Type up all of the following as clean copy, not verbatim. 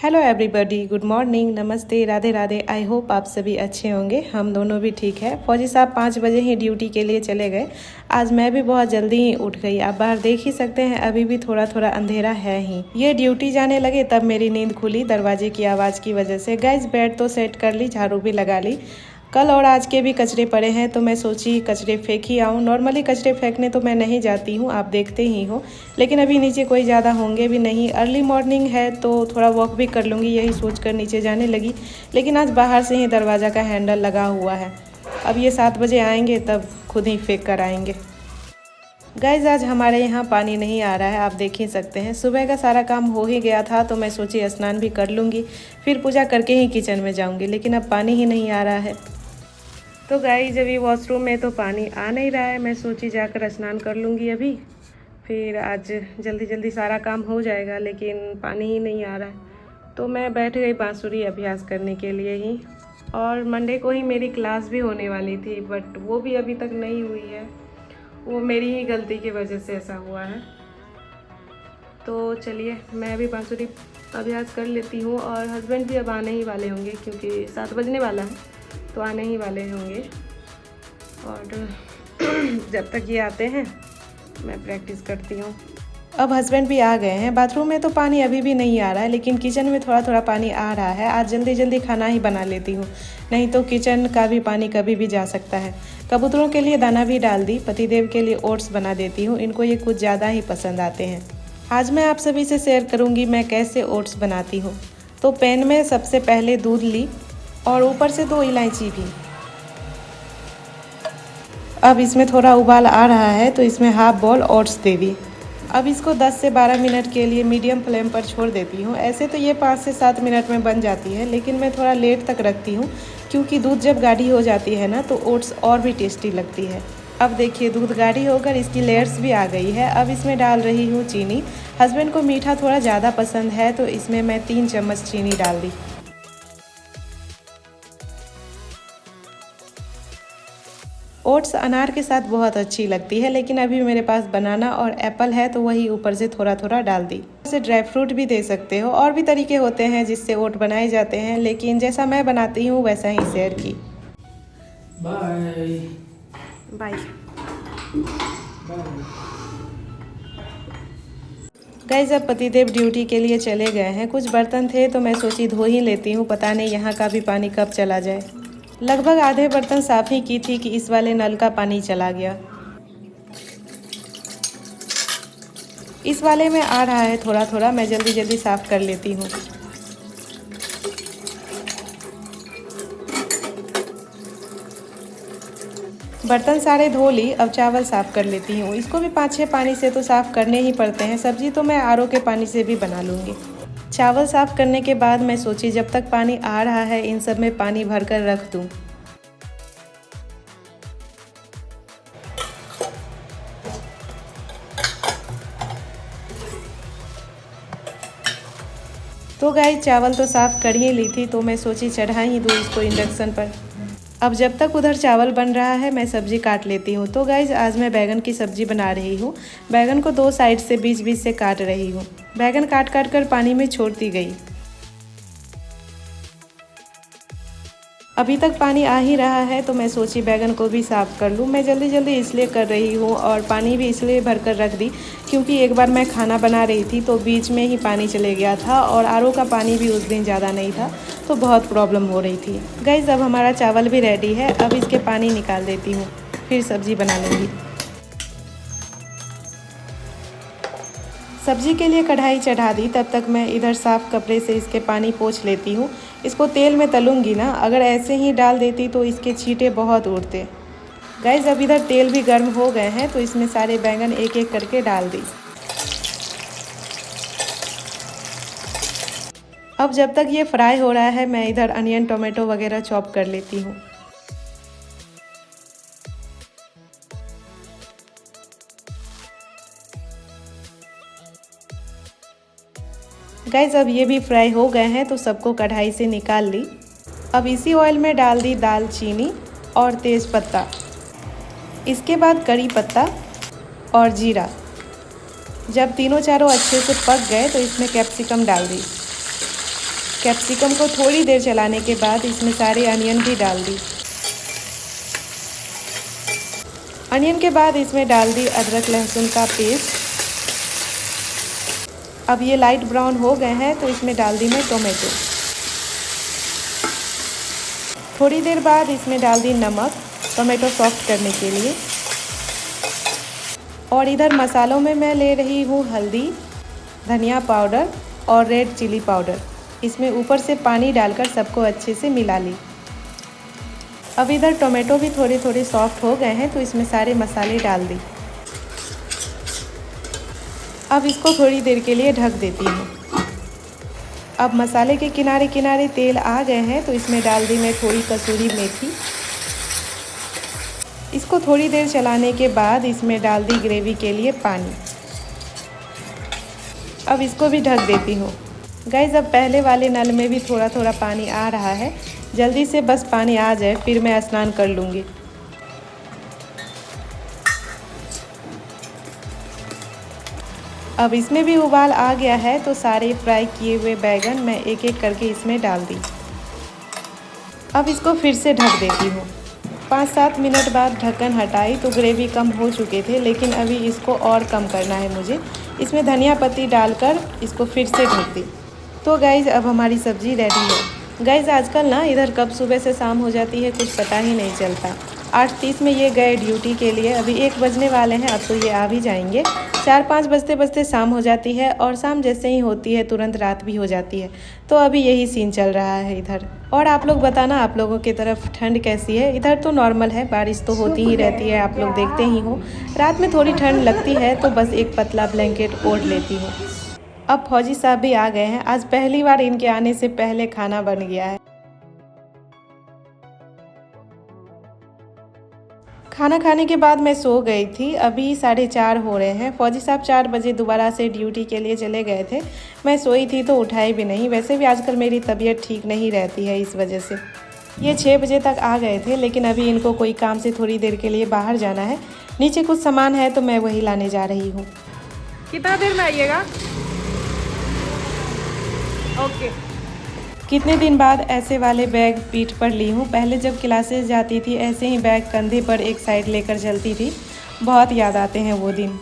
Hello everybody, good morning, नमस्ते, Radhe Radhe. I hope आप सभी अच्छे होंगे। हम दोनों भी ठीक है। फौजी साहब 5 बजे ही ड्यूटी के लिए चले गए। आज मैं भी बहुत जल्दी ही उठ गई। आप बाहर देख ही सकते हैं, अभी भी थोड़ा थोड़ा अंधेरा है ही। ये ड्यूटी जाने लगे तब मेरी नींद खुली दरवाजे की आवाज़ की वजह से। गाइस, बेड तो सेट कर ली, झाड़ू भी लगा ली। कल और आज के भी कचरे पड़े हैं तो मैं सोची कचरे फेंक ही आऊँ। नॉर्मली कचरे फेंकने तो मैं नहीं जाती हूँ, आप देखते ही हो, लेकिन अभी नीचे कोई ज़्यादा होंगे भी नहीं। अर्ली मॉर्निंग है तो थोड़ा वॉक भी कर लूँगी, यही सोचकर नीचे जाने लगी। लेकिन आज बाहर से ही दरवाज़ा का हैंडल लगा हुआ है। अब ये 7 बजे आएंगे तब खुद ही फेंक कर आएंगे। गाइज, आज हमारे यहाँ पानी नहीं आ रहा है, आप देख ही सकते हैं। सुबह का सारा काम हो ही गया था तो मैं सोची स्नान भी कर लूँगी, फिर पूजा करके ही किचन में जाऊँगी, लेकिन अब पानी ही नहीं आ रहा है। तो गाइस, अभी वॉशरूम में तो पानी आ नहीं रहा है। मैं सोची जाकर स्नान कर लूँगी अभी, फिर आज जल्दी जल्दी सारा काम हो जाएगा, लेकिन पानी ही नहीं आ रहा है। तो मैं बैठ गई बांसुरी अभ्यास करने के लिए ही। और मंडे को ही मेरी क्लास भी होने वाली थी, बट वो भी अभी तक नहीं हुई है। वो मेरी ही गलती की वजह से ऐसा हुआ है। तो चलिए, मैं भी बांसुरी अभ्यास कर लेती हूँ। और हस्बैंड भी अब आने ही वाले होंगे, क्योंकि 7 बजने वाला है तो आने ही वाले होंगे। और जब तक ये आते हैं मैं प्रैक्टिस करती हूँ। अब हस्बैंड भी आ गए हैं। बाथरूम में तो पानी अभी भी नहीं आ रहा है, लेकिन किचन में थोड़ा थोड़ा पानी आ रहा है। आज जल्दी जल्दी खाना ही बना लेती हूँ, नहीं तो किचन का भी पानी कभी भी जा सकता है। कबूतरों के लिए दाना भी डाल दी। पतिदेव के लिए ओट्स बना देती हूँ, इनको ये कुछ ज़्यादा ही पसंद आते हैं। आज मैं आप सभी से शेयर करूँगी मैं कैसे ओट्स बनाती हूँ। तो पैन में सबसे पहले दूध ली और ऊपर से 2 इलायची भी। अब इसमें थोड़ा उबाल आ रहा है तो इसमें हाफ बॉल ओट्स दे दी। अब इसको 10 से 12 मिनट के लिए मीडियम फ्लेम पर छोड़ देती हूँ। ऐसे तो ये 5 से 7 मिनट में बन जाती है, लेकिन मैं थोड़ा लेट तक रखती हूँ, क्योंकि दूध जब गाढ़ी हो जाती है ना तो ओट्स और भी टेस्टी लगती है। अब देखिए, दूध गाढ़ी होकर इसकी लेयर्स भी आ गई है। अब इसमें डाल रही हूँ चीनी। हस्बैंड को मीठा थोड़ा ज़्यादा पसंद है तो इसमें मैं 3 चम्मच चीनी डाल दी। ओट्स अनार के साथ बहुत अच्छी लगती है, लेकिन अभी मेरे पास बनाना और एप्पल है तो वही ऊपर से थोड़ा थोड़ा डाल दी। इसे ड्राई फ्रूट भी दे सकते हो, और भी तरीके होते हैं जिससे ओट बनाए जाते हैं, लेकिन जैसा मैं बनाती हूँ वैसा ही शेयर की। बाय बाय गाइस, अब पतिदेव ड्यूटी के लिए चले गए हैं। कुछ बर्तन थे तो मैं सोची धो ही लेती हूँ, पता नहीं यहाँ का भी पानी कब चला जाए। लगभग आधे बर्तन साफ ही की थी कि इस वाले नल का पानी चला गया। इस वाले में आ रहा है थोड़ा थोड़ा, मैं जल्दी जल्दी साफ कर लेती हूँ। बर्तन सारे धो ली, अब चावल साफ कर लेती हूँ। इसको भी 5-6 पानी से तो साफ करने ही पड़ते हैं। सब्जी तो मैं आरओ के पानी से भी बना लूँगी। चावल साफ करने के बाद मैं सोची जब तक पानी आ रहा है इन सब में पानी भरकर रख दूँ। तो गाइस, चावल तो साफ़ कर ही ली थी तो मैं सोची चढ़ा ही दूँ इसको इंडक्शन पर। अब जब तक उधर चावल बन रहा है मैं सब्जी काट लेती हूँ। तो गाइस, आज मैं बैगन की सब्जी बना रही हूँ। बैगन को 2 साइड से बीच बीच से काट रही हूँ। बैगन काट काट कर पानी में छोड़ती गई। अभी तक पानी आ ही रहा है तो मैं सोची बैगन को भी साफ़ कर लूँ। मैं जल्दी जल्दी इसलिए कर रही हूँ और पानी भी इसलिए भरकर रख दी, क्योंकि एक बार मैं खाना बना रही थी तो बीच में ही पानी चले गया था और आरओ का पानी भी उस दिन ज़्यादा नहीं था तो बहुत प्रॉब्लम हो रही थी। गाइस, अब हमारा चावल भी रेडी है। अब इसके पानी निकाल देती हूँ, फिर सब्ज़ी बना लूँगी। सब्जी के लिए कढ़ाई चढ़ा दी, तब तक मैं इधर साफ़ कपड़े से इसके पानी पोंछ लेती हूँ। इसको तेल में तलूँगी ना, अगर ऐसे ही डाल देती तो इसके छींटे बहुत उड़ते। गाइस, अब इधर तेल भी गर्म हो गए हैं तो इसमें सारे बैंगन एक एक करके डाल दी। अब जब तक ये फ्राई हो रहा है मैं इधर अनियन टोमेटो वगैरह चॉप कर लेती हूँ। गाइस, अब ये भी फ्राई हो गए हैं तो सबको कढ़ाई से निकाल ली। अब इसी ऑयल में डाल दी दालचीनी और तेज पत्ता, इसके बाद करी पत्ता और जीरा। जब तीनों चारों अच्छे से पक गए तो इसमें कैप्सिकम डाल दी। कैप्सिकम को थोड़ी देर चलाने के बाद इसमें सारे अनियन भी डाल दी। अनियन के बाद इसमें डाल दी अदरक लहसुन का पेस्ट। अब ये लाइट ब्राउन हो गए हैं तो इसमें डाल दी मैं टोमेटो। थोड़ी देर बाद इसमें डाल दी नमक टोमेटो सॉफ्ट करने के लिए। और इधर मसालों में मैं ले रही हूँ हल्दी, धनिया पाउडर और रेड चिली पाउडर। इसमें ऊपर से पानी डालकर सबको अच्छे से मिला ली। अब इधर टोमेटो भी थोड़े थोड़े सॉफ्ट हो गए हैं तो इसमें सारे मसाले डाल दी। अब इसको थोड़ी देर के लिए ढक देती हूँ। अब मसाले के किनारे किनारे तेल आ गए हैं तो इसमें डाल दी मैं थोड़ी कसूरी मेथी। इसको थोड़ी देर चलाने के बाद इसमें डाल दी ग्रेवी के लिए पानी। अब इसको भी ढक देती हूँ। गाइस अब पहले वाले नल में भी थोड़ा थोड़ा पानी आ रहा है, जल्दी से बस पानी आ जाए फिर मैं स्नान कर लूँगी। अब इसमें भी उबाल आ गया है तो सारे फ्राई किए हुए बैगन मैं एक एक करके इसमें डाल दी। अब इसको फिर से ढक देती हूँ। 5-7 मिनट बाद ढक्कन हटाई तो ग्रेवी कम हो चुके थे, लेकिन अभी इसको और कम करना है मुझे। इसमें धनिया पत्ती डालकर इसको फिर से ढक दी। तो गाइज़ अब हमारी सब्ज़ी रेडी है। गाइज़ आजकल ना इधर कब सुबह से शाम हो जाती है कुछ पता ही नहीं चलता। 8:30 में ये गए ड्यूटी के लिए, अभी 1 बजने वाले हैं, अब तो ये आ भी जाएंगे। 4-5 बजते बजते शाम हो जाती है और शाम जैसे ही होती है तुरंत रात भी हो जाती है। तो अभी यही सीन चल रहा है इधर। और आप लोग बताना आप लोगों की तरफ ठंड कैसी है। इधर तो नॉर्मल है, बारिश तो होती ही रहती है, आप लोग देखते ही हो। रात में थोड़ी ठंड लगती है तो बस एक पतला ब्लैंकेट ओढ़ लेती हूँ। अब फौजी साहब भी आ गए हैं। आज पहली बार इनके आने से पहले खाना बन गया है। खाना खाने के बाद मैं सो गई थी। अभी 4:30 हो रहे हैं। फौजी साहब 4 बजे दोबारा से ड्यूटी के लिए चले गए थे। मैं सोई थी तो उठाई भी नहीं। वैसे भी आजकल मेरी तबीयत ठीक नहीं रहती है, इस वजह से। ये 6 बजे तक आ गए थे, लेकिन अभी इनको कोई काम से थोड़ी देर के लिए बाहर जाना है। नीचे कुछ सामान है तो मैं वही लाने जा रही हूँ। कितना देर में आइएगा? ओके। कितने दिन बाद ऐसे वाले बैग पीठ पर ली हूँ। पहले जब क्लासेस जाती थी ऐसे ही बैग कंधे पर एक साइड लेकर चलती थी। बहुत याद आते हैं वो दिन।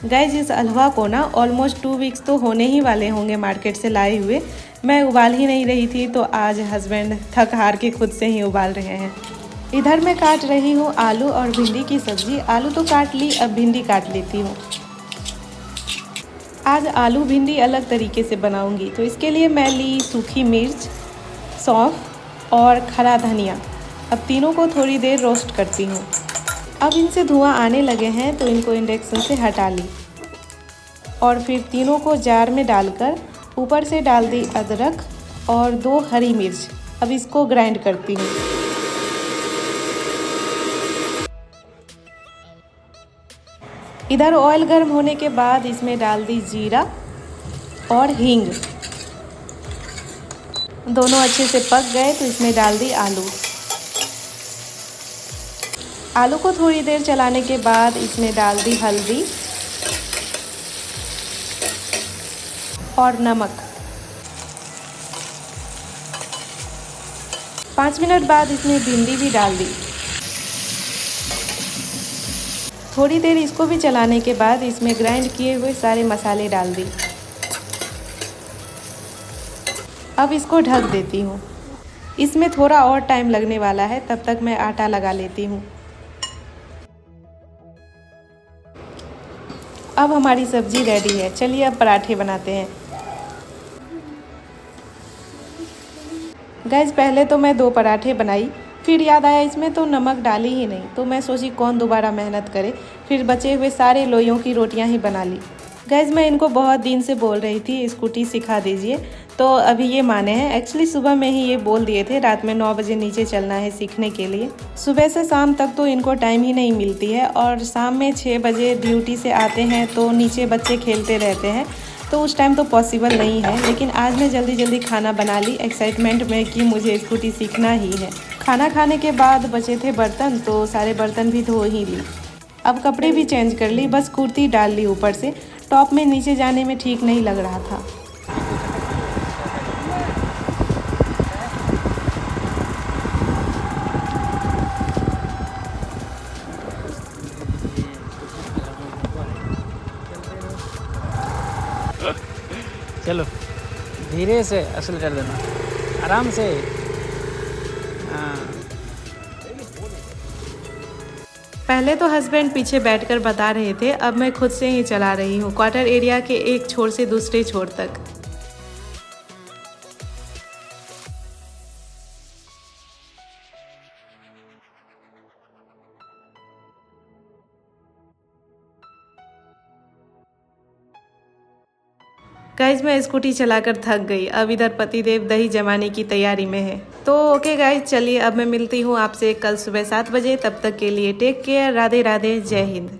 गाइस इस हलवा को ना ऑलमोस्ट 2 वीक्स तो होने ही वाले होंगे मार्केट से लाए हुए। मैं उबाल ही नहीं रही थी तो आज हस्बैंड थक हार के खुद से ही उबाल रहे हैं। इधर मैं काट रही हूँ आलू और भिंडी की सब्ज़ी। आलू तो काट ली, अब भिंडी काट लेती हूँ। आज आलू भिंडी अलग तरीके से बनाऊंगी, तो इसके लिए मैं ली सूखी मिर्च, सौंफ और खड़ा धनिया। अब तीनों को थोड़ी देर रोस्ट करती हूँ। अब इनसे धुआं आने लगे हैं तो इनको इंडक्शन से हटा ली और फिर तीनों को जार में डालकर ऊपर से डाल दी अदरक और 2 हरी मिर्च। अब इसको ग्राइंड करती हूँ। इधर ऑयल गर्म होने के बाद इसमें डाल दी जीरा और हींग। दोनों अच्छे से पक गए तो इसमें डाल दी आलू। आलू को थोड़ी देर चलाने के बाद इसमें डाल दी हल्दी और नमक। 5 मिनट बाद इसमें भिंडी भी डाल दी। थोड़ी देर इसको भी चलाने के बाद इसमें ग्राइंड किए हुए सारे मसाले डाल दी। अब इसको ढक देती हूँ। इसमें थोड़ा और टाइम लगने वाला है, तब तक मैं आटा लगा लेती हूँ। अब हमारी सब्जी रेडी है। चलिए अब पराठे बनाते हैं। गाइस पहले तो मैं 2 पराठे बनाई, फिर याद आया इसमें तो नमक डाली ही नहीं, तो मैं सोची कौन दोबारा मेहनत करे, फिर बचे हुए सारे लोइयों की रोटियां ही बना ली। गाइस मैं इनको बहुत दिन से बोल रही थी स्कूटी सिखा दीजिए, तो अभी ये माने हैं। एक्चुअली सुबह में ही ये बोल दिए थे, रात में 9 बजे नीचे चलना है सीखने के लिए। सुबह से शाम तक तो इनको टाइम ही नहीं मिलती है और शाम में 6 बजे ड्यूटी से आते हैं तो नीचे बच्चे खेलते रहते हैं, तो उस टाइम तो पॉसिबल नहीं है। लेकिन आज मैं जल्दी जल्दी खाना बना ली एक्साइटमेंट में कि मुझे स्कूटी सीखना ही है। खाना खाने के बाद बचे थे बर्तन, तो सारे बर्तन भी धो ही ली। अब कपड़े भी चेंज कर ली, बस कुर्ती डाल ली ऊपर से। टॉप में नीचे जाने में ठीक नहीं लग रहा था। चलो धीरे से असल कर देना, आराम से। हाँ पहले तो हस्बैंड पीछे बैठकर बता रहे थे, अब मैं खुद से ही चला रही हूँ क्वार्टर एरिया के एक छोर से दूसरे छोर तक। गाइज मैं स्कूटी चलाकर थक गई, अब इधर पतिदेव दही जमाने की तैयारी में है। तो ओके गाइज, चलिए अब मैं मिलती हूँ आपसे कल सुबह 7 बजे। तब तक के लिए टेक केयर, राधे राधे, जय हिंद।